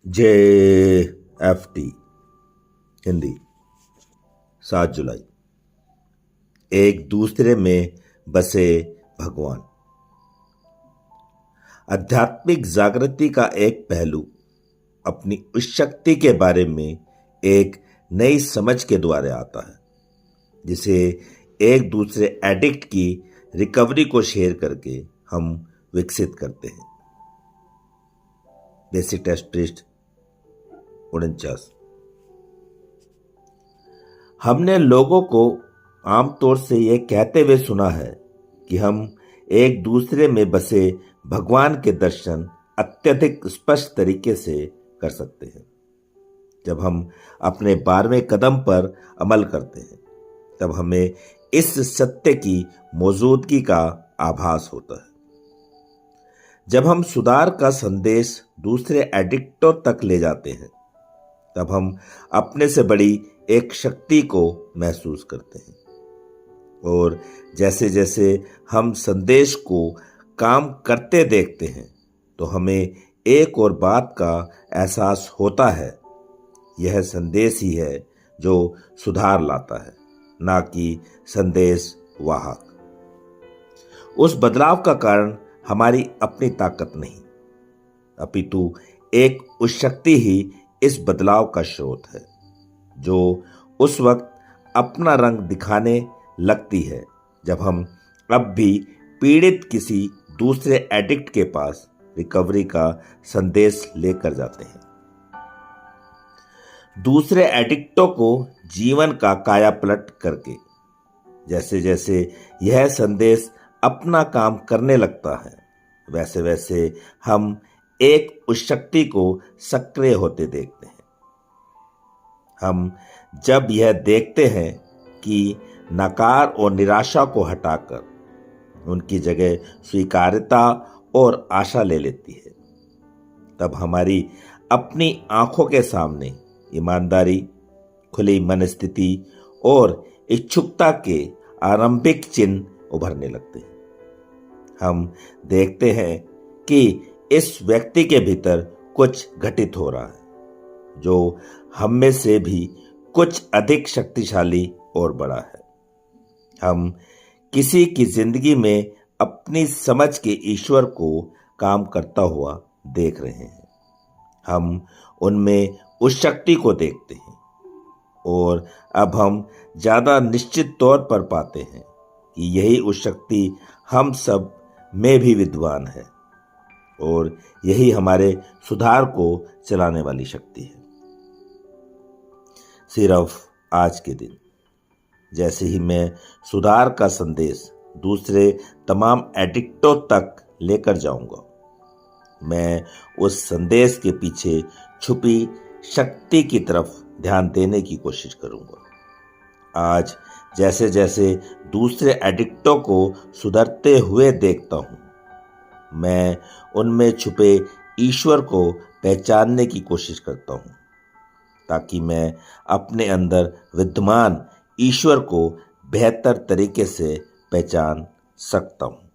JFT Hindi 7 जुलाई। एक दूसरे में बसे भगवान। आध्यात्मिक जागृति का एक पहलू अपनी उस शक्ति के बारे में एक नई समझ के द्वारा आता है जिसे एक दूसरे एडिक्ट की रिकवरी को शेयर करके हम विकसित करते हैं। बेसिक टेस्ट पृष्ठ 49। हमने लोगों को आमतौर से यह कहते हुए सुना है कि हम एक दूसरे में बसे भगवान के दर्शन अत्यधिक स्पष्ट तरीके से कर सकते हैं। जब हम अपने 12वें कदम पर अमल करते हैं तब हमें इस सत्य की मौजूदगी का आभास होता है। जब हम सुधार का संदेश दूसरे एडिक्टों तक ले जाते हैं तब हम अपने से बड़ी एक शक्ति को महसूस करते हैं और जैसे जैसे हम संदेश को काम करते देखते हैं तो हमें एक और बात का एहसास होता है, यह संदेश ही है जो सुधार लाता है, ना कि संदेश वाहक। उस बदलाव का कारण हमारी अपनी ताकत नहीं, अपितु एक उस शक्ति ही इस बदलाव का स्रोत है जो उस वक्त अपना रंग दिखाने लगती है जब हम अब भी पीड़ित किसी दूसरे एडिक्ट के पास रिकवरी का संदेश लेकर जाते हैं। दूसरे एडिक्टों को जीवन का कायापलट करके जैसे जैसे यह संदेश अपना काम करने लगता है वैसे वैसे हम एक उस शक्ति को सक्रिय होते देखते हैं। हम जब यह देखते हैं कि नकार और निराशा को हटाकर उनकी जगह स्वीकार्यता और आशा ले लेती है, तब हमारी अपनी आंखों के सामने ईमानदारी, खुली मनस्थिति और इच्छुकता के आरंभिक चिन्ह उभरने लगते हैं। हम देखते हैं कि इस व्यक्ति के भीतर कुछ घटित हो रहा है जो हम में से भी कुछ अधिक शक्तिशाली और बड़ा है। हम किसी की जिंदगी में अपनी समझ के ईश्वर को काम करता हुआ देख रहे हैं। हम उनमें उस शक्ति को देखते हैं और अब हम ज्यादा निश्चित तौर पर पाते हैं कि यही उस शक्ति हम सब में भी विद्वान है और यही हमारे सुधार को चलाने वाली शक्ति है। सिर्फ आज के दिन जैसे ही मैं सुधार का संदेश दूसरे तमाम एडिक्टों तक लेकर जाऊंगा, मैं उस संदेश के पीछे छुपी शक्ति की तरफ ध्यान देने की कोशिश करूंगा। आज जैसे जैसे दूसरे एडिक्टों को सुधरते हुए देखता हूं, मैं उनमें छुपे ईश्वर को पहचानने की कोशिश करता हूं ताकि मैं अपने अंदर विद्यमान ईश्वर को बेहतर तरीके से पहचान सकता हूं।